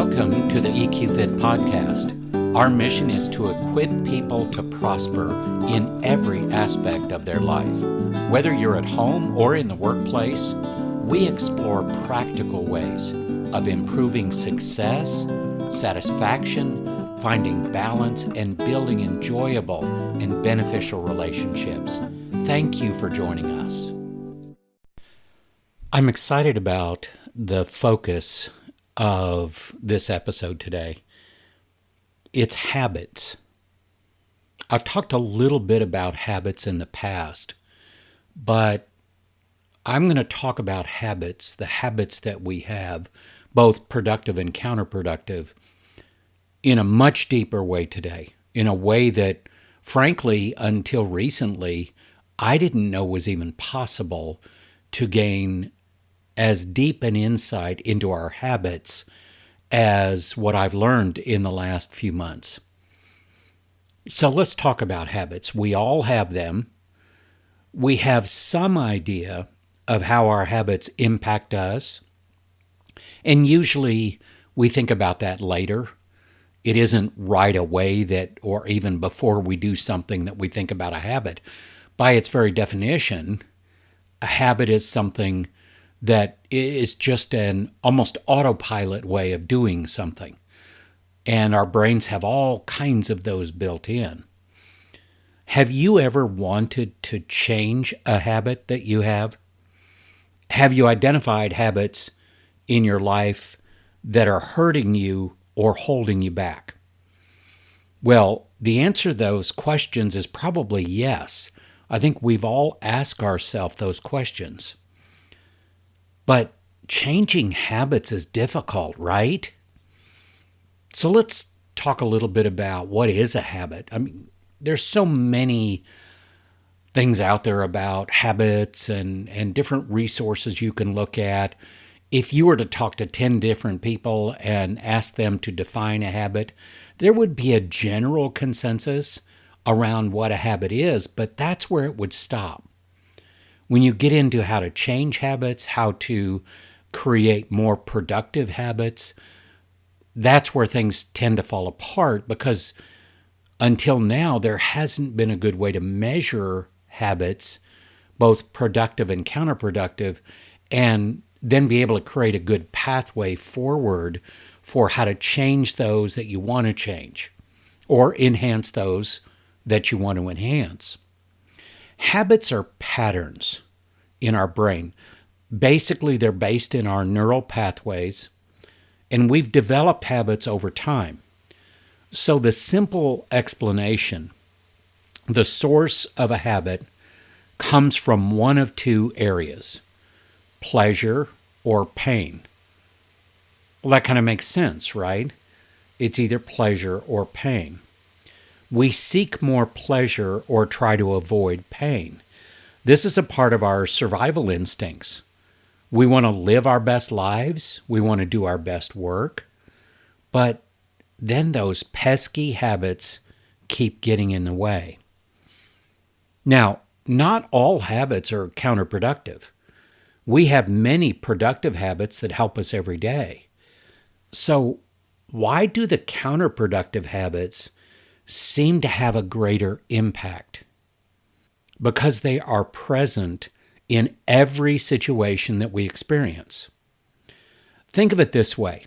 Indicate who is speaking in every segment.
Speaker 1: Welcome to the EQ Fit podcast. Our mission is to equip people to prosper in every aspect of their life. Whether you're at home or in the workplace, we explore practical ways of improving success, satisfaction, finding balance, and building enjoyable and beneficial relationships. Thank you for joining us. I'm excited about the focus of this episode today. It's habits. I've talked a little bit about habits in the past, but I'm going to talk about habits, the habits that we have, both productive and counterproductive, in a much deeper way today, in a way that, frankly, until recently, I didn't know was even possible to gain as deep an insight into our habits as what I've learned in the last few months. So let's talk about habits. We all have them. We have some idea of how our habits impact us, and usually we think about that later. It isn't right away that, or even before we do something, that we think about a habit. By its very definition, a habit is something that is just an almost autopilot way of doing something. And our brains have all kinds of those built in. Have you ever wanted to change a habit that you have? Have you identified habits in your life that are hurting you or holding you back? Well, the answer to those questions is probably yes. I think we've all asked ourselves those questions. But changing habits is difficult, right? So let's talk a little bit about what is a habit. I mean, there's so many things out there about habits and different resources you can look at. If you were to talk to 10 different people and ask them to define a habit, there would be a general consensus around what a habit is, but that's where it would stop. When you get into how to change habits, how to create more productive habits, that's where things tend to fall apart, because until now, there hasn't been a good way to measure habits, both productive and counterproductive, and then be able to create a good pathway forward for how to change those that you want to change or enhance those that you want to enhance. Habits are patterns in our brain. Basically, they're based in our neural pathways, and we've developed habits over time. So the simple explanation, the source of a habit comes from one of two areas, pleasure or pain. Well, that kind of makes sense, right? It's either pleasure or pain. We seek more pleasure or try to avoid pain. This is a part of our survival instincts. We want to live our best lives. We want to do our best work. But then those pesky habits keep getting in the way. Now, not all habits are counterproductive. We have many productive habits that help us every day. So why do the counterproductive habits seem to have a greater impact? Because they are present in every situation that we experience. Think of it this way.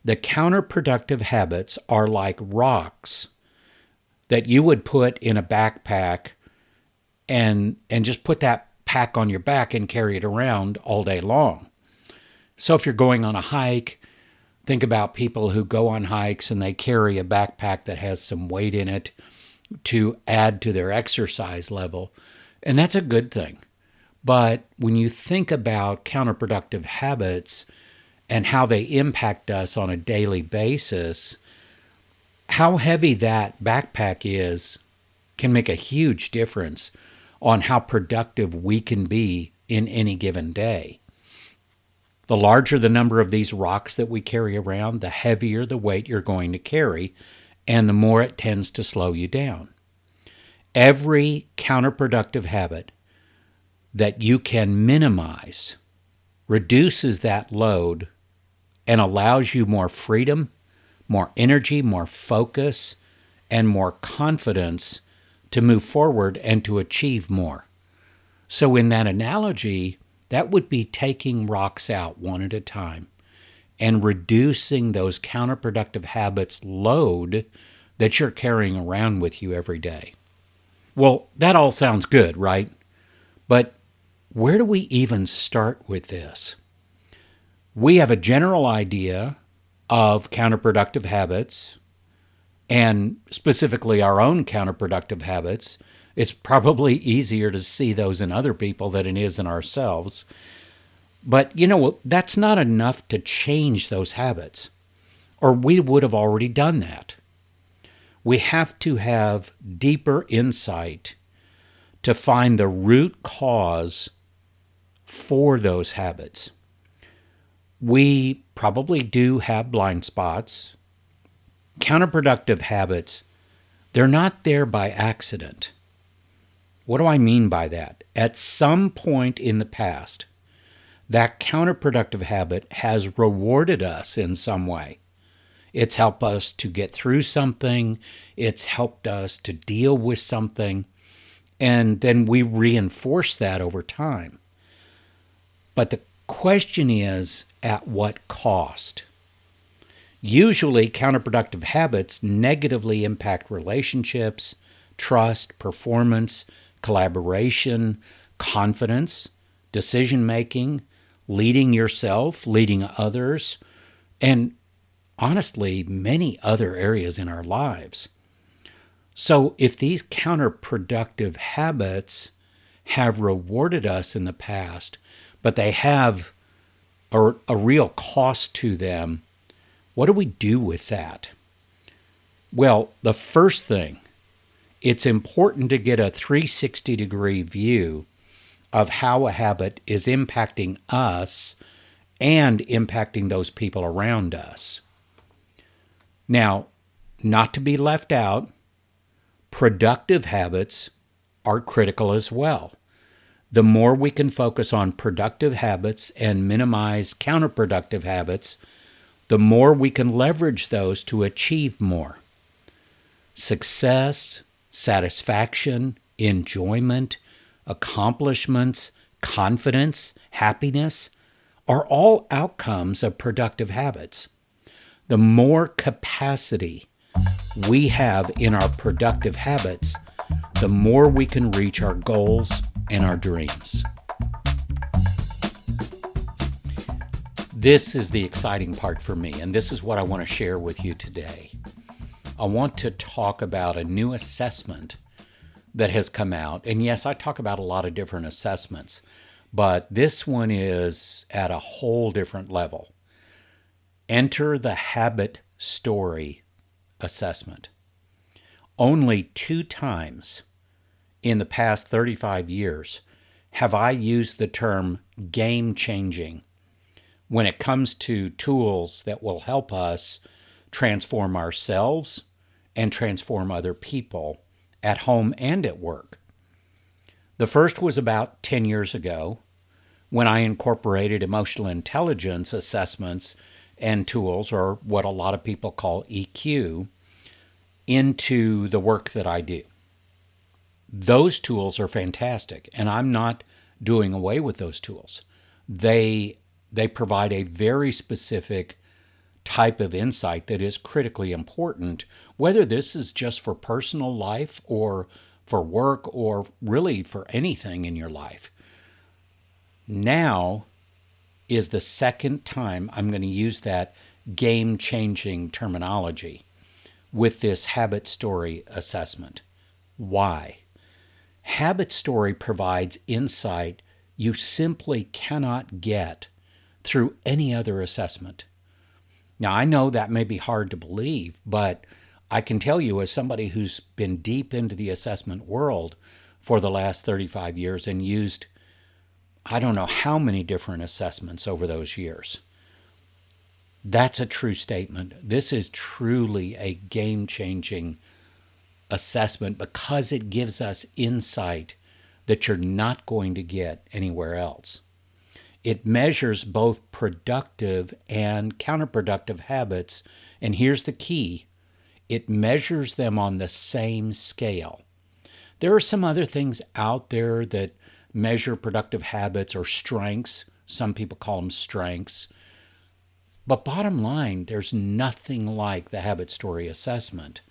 Speaker 1: The counterproductive habits are like rocks that you would put in a backpack and just put that pack on your back and carry it around all day long. So if you're going on a hike, think about people who go on hikes and they carry a backpack that has some weight in it to add to their exercise level. And that's a good thing. But when you think about counterproductive habits and how they impact us on a daily basis, how heavy that backpack is can make a huge difference on how productive we can be in any given day. The larger the number of these rocks that we carry around, the heavier the weight you're going to carry, and the more it tends to slow you down. Every counterproductive habit that you can minimize reduces that load and allows you more freedom, more energy, more focus, and more confidence to move forward and to achieve more. So in that analogy, that would be taking rocks out one at a time and reducing those counterproductive habits load that you're carrying around with you every day. Well, that all sounds good, right? But where do we even start with this? We have a general idea of counterproductive habits, and specifically our own counterproductive habits. It's probably easier to see those in other people than it is in ourselves. But that's not enough to change those habits, or we would have already done that. We have to have deeper insight to find the root cause for those habits. We probably do have blind spots. Counterproductive habits, they're not there by accident. What do I mean by that? At some point in the past, that counterproductive habit has rewarded us in some way. It's helped us to get through something. It's helped us to deal with something. And then we reinforce that over time. But the question is, at what cost? Usually, counterproductive habits negatively impact relationships, trust, performance, collaboration, confidence, decision-making, leading yourself, leading others, and honestly, many other areas in our lives. So if these counterproductive habits have rewarded us in the past, but they have a real cost to them, what do we do with that? Well, the first thing, it's important to get a 360-degree view of how a habit is impacting us and impacting those people around us. Now, not to be left out, productive habits are critical as well. The more we can focus on productive habits and minimize counterproductive habits, the more we can leverage those to achieve more. Success, satisfaction, enjoyment, accomplishments, confidence, happiness are all outcomes of productive habits. The more capacity we have in our productive habits, the more we can reach our goals and our dreams. This is the exciting part for me, and this is what I want to share with you today. I want to talk about a new assessment that has come out. And yes, I talk about a lot of different assessments, but this one is at a whole different level. Enter the habit story assessment. Only 2 times in the past 35 years have I used the term game-changing when it comes to tools that will help us transform ourselves and transform other people at home and at work. The first was about 10 years ago when I incorporated emotional intelligence assessments and tools, or what a lot of people call EQ, into the work that I do. Those tools are fantastic, and I'm not doing away with those tools. They provide a very specific type of insight that is critically important, whether this is just for personal life or for work or really for anything in your life. Now is the second time I'm going to use that game-changing terminology with this habit story assessment. Why? Habit story provides insight you simply cannot get through any other assessment. Now, I know that may be hard to believe, but I can tell you, as somebody who's been deep into the assessment world for the last 35 years and used I don't know how many different assessments over those years, that's a true statement. This is truly a game-changing assessment because it gives us insight that you're not going to get anywhere else. It measures both productive and counterproductive habits. And here's the key: it measures them on the same scale. There are some other things out there that measure productive habits or strengths. Some people call them strengths. But bottom line, there's nothing like the habit story assessment.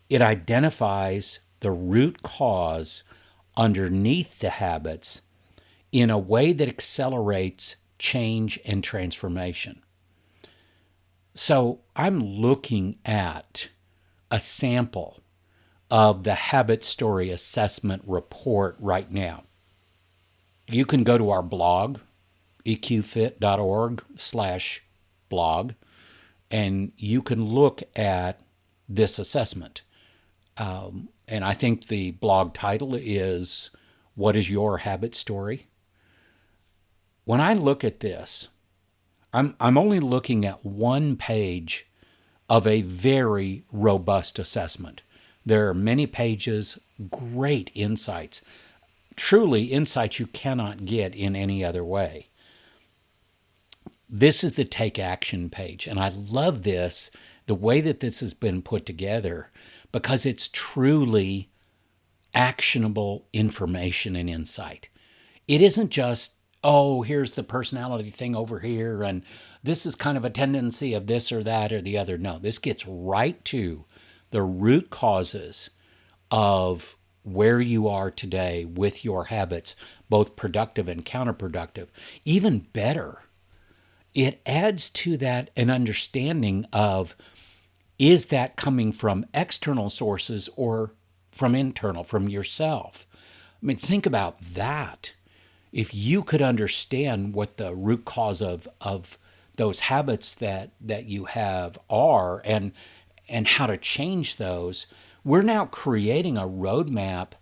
Speaker 1: It identifies the root cause underneath the habits in a way that accelerates change and transformation. So I'm looking at a sample of the habit story assessment report right now. You can go to our blog, eqfit.org/blog, and you can look at this assessment. And I think the blog title is, "What is Your Habit Story?" When I look at this, I'm only looking at one page of a very robust assessment. There are many pages, great insights, truly insights you cannot get in any other way. This is the Take Action page, and I love this, the way that this has been put together, because it's truly actionable information and insight. It isn't just, oh, here's the personality thing over here, and this is kind of a tendency of this or that or the other. No, this gets right to the root causes of where you are today with your habits, both productive and counterproductive. Even better, it adds to that an understanding of, is that coming from external sources or from internal, from yourself? I mean, think about that. If you could understand what the root cause of those habits that you have are, and how to change those, we're now creating a roadmap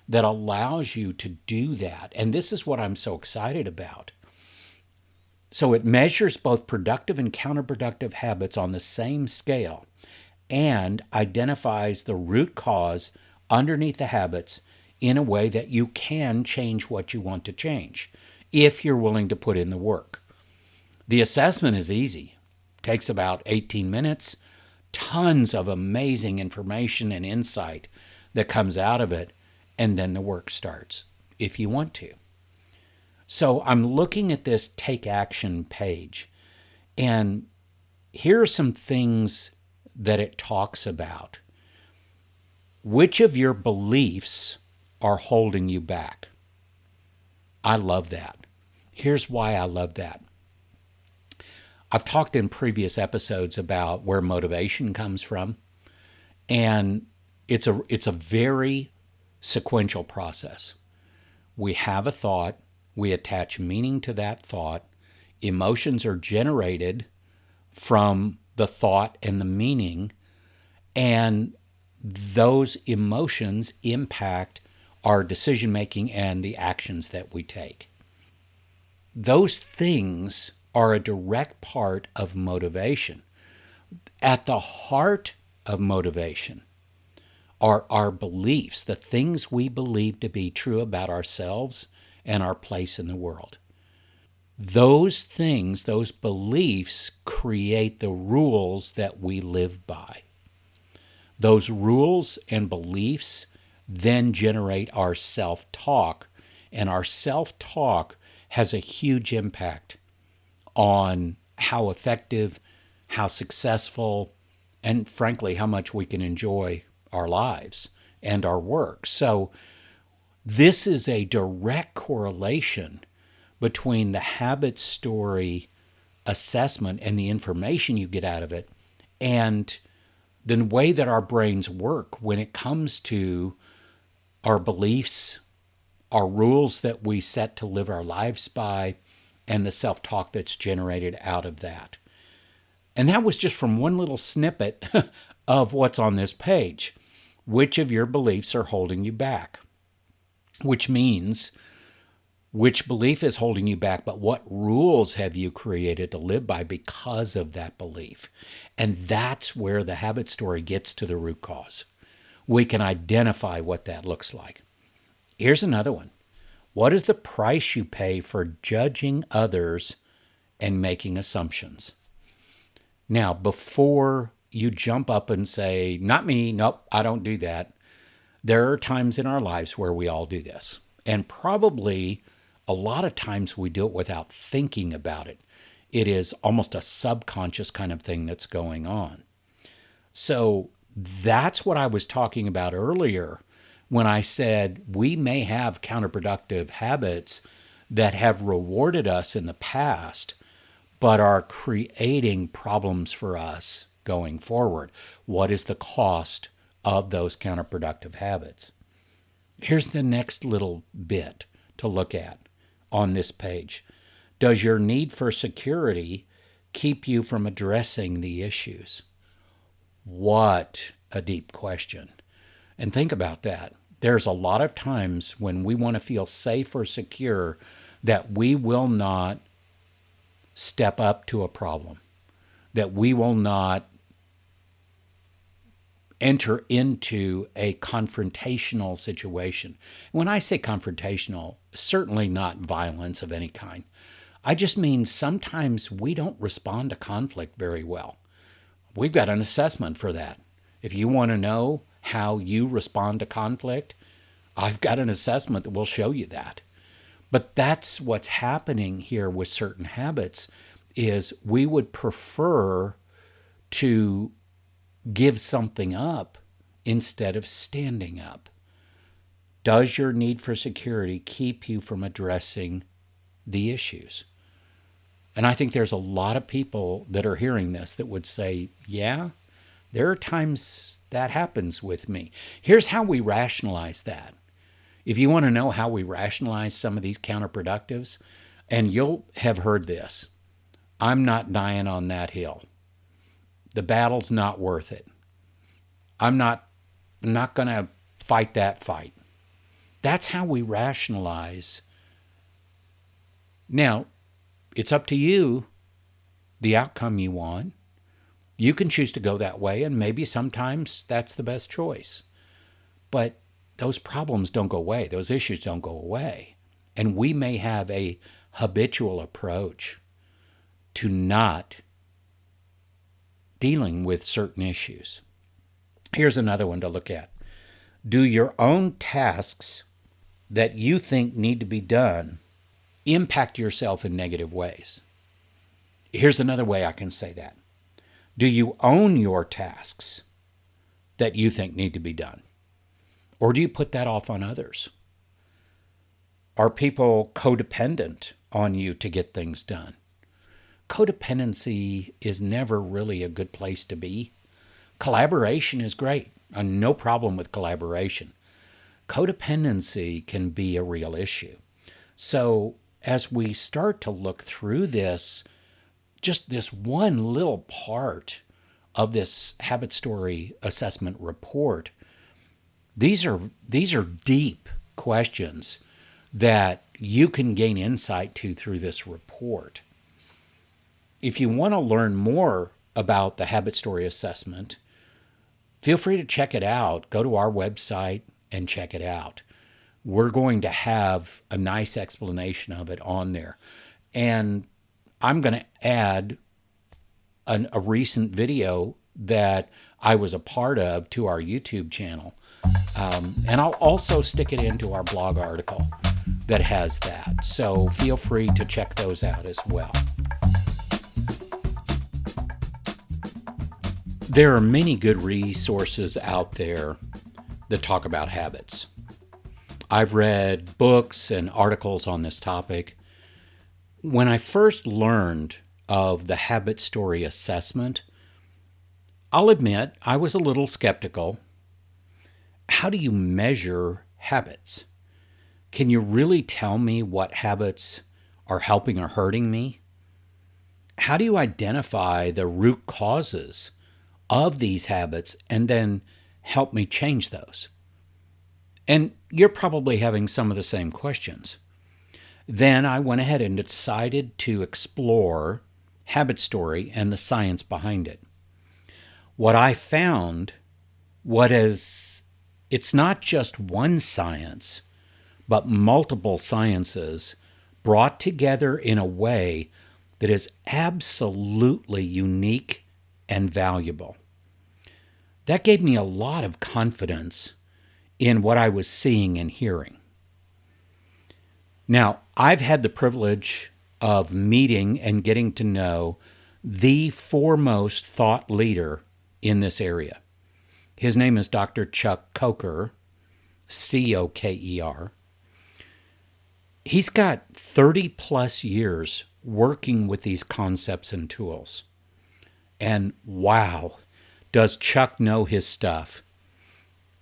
Speaker 1: that allows you to do that. And this is what I'm so excited about. So it measures both productive and counterproductive habits on the same scale and identifies the root cause underneath the habits in a way that you can change what you want to change if you're willing to put in the work. The assessment is easy. Takes about 18 minutes. Tons of amazing information and insight that comes out of it, and then the work starts if you want to. So I'm looking at this Take Action page, and here are some things that it talks about. Which of your beliefs are holding you back? I love that. Here's why I love that. I've talked in previous episodes about where motivation comes from, and it's a very sequential process. We have a thought, we attach meaning to that thought, emotions are generated from the thought and the meaning, and those emotions impact our decision making and the actions that we take. Those things are a direct part of motivation. At the heart of motivation are our beliefs, the things we believe to be true about ourselves and our place in the world. Those things, those beliefs, create the rules that we live by. Those rules and beliefs then generate our self-talk, and our self-talk has a huge impact on how effective, how successful, and frankly, how much we can enjoy our lives and our work. So this is a direct correlation between the habit story assessment and the information you get out of it, and the way that our brains work when it comes to our beliefs, our rules that we set to live our lives by, and the self-talk that's generated out of that. And that was just from one little snippet of what's on this page. Which of your beliefs are holding you back? Which means, which belief is holding you back, but what rules have you created to live by because of that belief? And that's where the habit story gets to the root cause. We can identify what that looks like. Here's another one. What is the price you pay for judging others and making assumptions? Now, before you jump up and say, not me, nope, I don't do that, there are times in our lives where we all do this. And probably a lot of times we do it without thinking about it. It is almost a subconscious kind of thing that's going on. So that's what I was talking about earlier when I said we may have counterproductive habits that have rewarded us in the past, but are creating problems for us going forward. What is the cost of those counterproductive habits? Here's the next little bit to look at on this page. Does your need for security keep you from addressing the issues? What a deep question. And think about that. There's a lot of times when we want to feel safe or secure that we will not step up to a problem, that we will not enter into a confrontational situation. When I say confrontational, certainly not violence of any kind. I just mean sometimes we don't respond to conflict very well. We've got an assessment for that. If you want to know how you respond to conflict, I've got an assessment that will show you that. But that's what's happening here with certain habits is we would prefer to give something up instead of standing up. Does your need for security keep you from addressing the issues? And I think there's a lot of people that are hearing this that would say, yeah, there are times that happens with me. Here's how we rationalize that. If you want to know how we rationalize some of these counterproductives, and you'll have heard this, I'm not dying on that hill. The battle's not worth it. I'm not going to fight that fight. That's how we rationalize. Now, it's up to you, the outcome you want. You can choose to go that way, and maybe sometimes that's the best choice. But those problems don't go away. Those issues don't go away. And we may have a habitual approach to not dealing with certain issues. Here's another one to look at. Do your own tasks that you think need to be done impact yourself in negative ways? Here's another way I can say that. Do you own your tasks that you think need to be done? Or do you put that off on others? Are people codependent on you to get things done? Codependency is never really a good place to be. Collaboration is great. No problem with collaboration. Codependency can be a real issue. So as we start to look through this, just this one little part of this habit story assessment report, these are deep questions that you can gain insight to through this report. If you want to learn more about the habit story assessment, feel free to check it out. Go to our website and check it out. We're going to have a nice explanation of it on there. And I'm going to add a recent video that I was a part of to our YouTube channel. And I'll also stick it into our blog article that has that. So feel free to check those out as well. There are many good resources out there that talk about habits. I've read books and articles on this topic. When I first learned of the habit story assessment, I'll admit I was a little skeptical. How do you measure habits? Can you really tell me what habits are helping or hurting me? How do you identify the root causes of these habits and then help me change those? And you're probably having some of the same questions. Then I went ahead and decided to explore habit story and the science behind it. What I found, it's not just one science, but multiple sciences brought together in a way that is absolutely unique and valuable. That gave me a lot of confidence in what I was seeing and hearing. Now, I've had the privilege of meeting and getting to know the foremost thought leader in this area. His name is Dr. Chuck Coker, Coker. He's got 30 plus years working with these concepts and tools. And wow, does Chuck know his stuff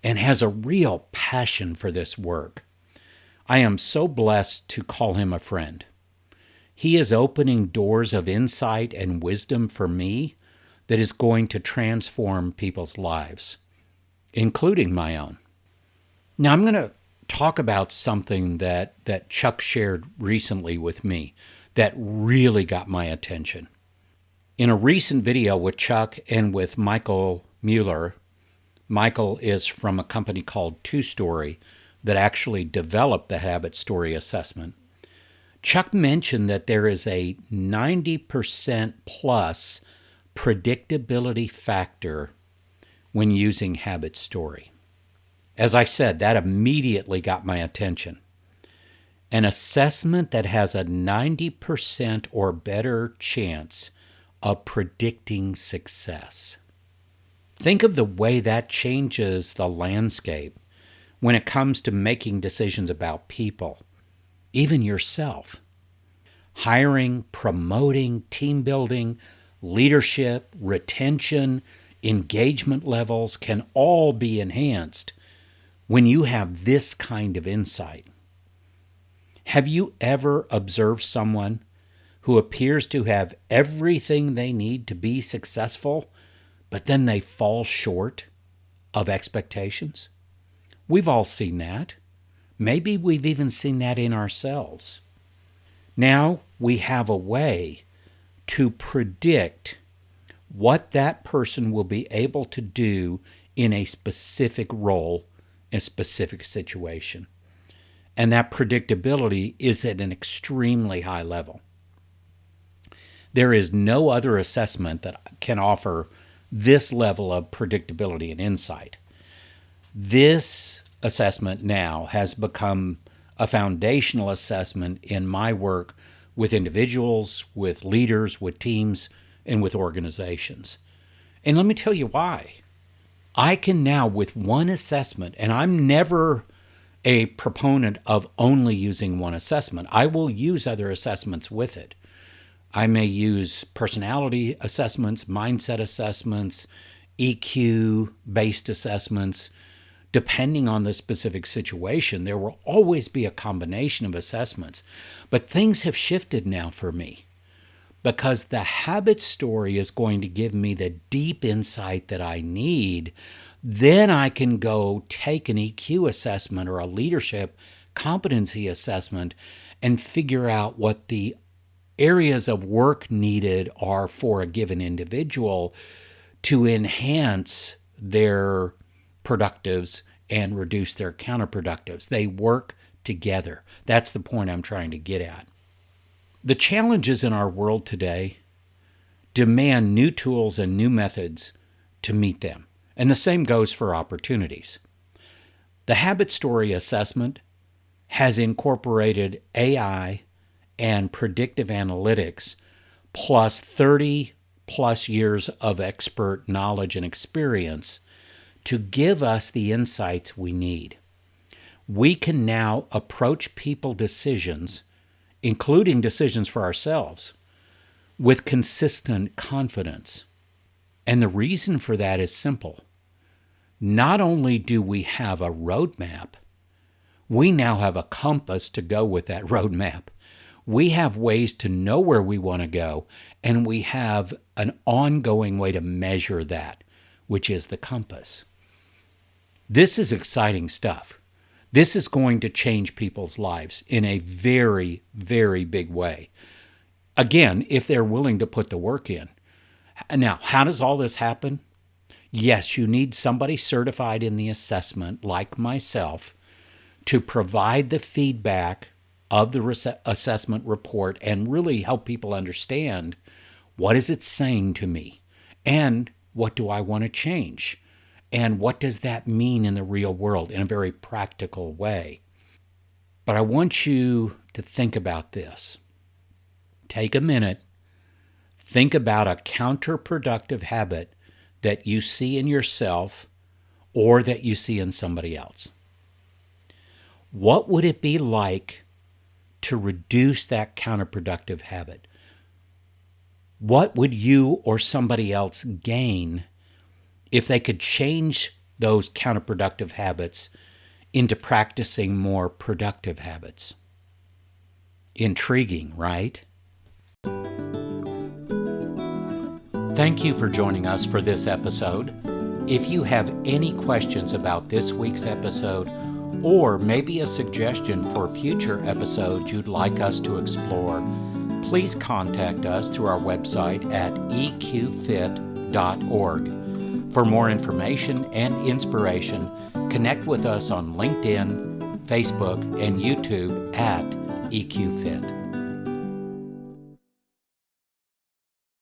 Speaker 1: and has a real passion for this work. I am so blessed to call him a friend. He is opening doors of insight and wisdom for me that is going to transform people's lives, including my own. Now, I'm going to talk about something that Chuck shared recently with me that really got my attention. In a recent video with Chuck and with Michael Mueller, Michael is from a company called Two Story that actually developed the habit story assessment. Chuck mentioned that there is a 90% plus predictability factor when using habit story. As I said, that immediately got my attention. An assessment that has a 90% or better chance of predicting success. Think of the way that changes the landscape when it comes to making decisions about people, even yourself. Hiring, promoting, team building, leadership, retention, engagement levels can all be enhanced when you have this kind of insight. Have you ever observed someone who appears to have everything they need to be successful, but then they fall short of expectations? We've all seen that. Maybe we've even seen that in ourselves. Now we have a way to predict what that person will be able to do in a specific role, a specific situation. And that predictability is at an extremely high level. There is no other assessment that can offer this level of predictability and insight. This assessment now has become a foundational assessment in my work with individuals, with leaders, with teams, and with organizations. And let me tell you why. I can now, with one assessment, and I'm never a proponent of only using one assessment. I will use other assessments with it. I may use personality assessments, mindset assessments, EQ-based assessments. Depending on the specific situation, there will always be a combination of assessments. But things have shifted now for me because the habit story is going to give me the deep insight that I need. Then I can go take an EQ assessment or a leadership competency assessment and figure out what the areas of work needed are for a given individual to enhance their productives and reduce their counterproductives. They work together. That's the point I'm trying to get at. The challenges in our world today demand new tools and new methods to meet them. And the same goes for opportunities. The habit story assessment has incorporated AI and predictive analytics plus 30 plus years of expert knowledge and experience to give us the insights we need. We can now approach people decisions, including decisions for ourselves, with consistent confidence. And the reason for that is simple. Not only do we have a roadmap, we now have a compass to go with that roadmap. We have ways to know where we want to go, and we have an ongoing way to measure that, which is the compass. This is exciting stuff. This is going to change people's lives in a very, very big way. Again, if they're willing to put the work in. Now, how does all this happen? Yes, you need somebody certified in the assessment, like myself, to provide the feedback of the assessment report and really help people understand what is it saying to me and what do I want to change and what does that mean in the real world in a very practical way. But I want you to think about this. Take a minute, think about a counterproductive habit that you see in yourself or that you see in somebody else. What would it be like to reduce that counterproductive habit? What would you or somebody else gain if they could change those counterproductive habits into practicing more productive habits? Intriguing, right? Thank you for joining us for this episode. If you have any questions about this week's episode, or maybe a suggestion for future episodes you'd like us to explore, please contact us through our website at eqfit.org. For more information and inspiration, connect with us on LinkedIn, Facebook, and YouTube at EQFit.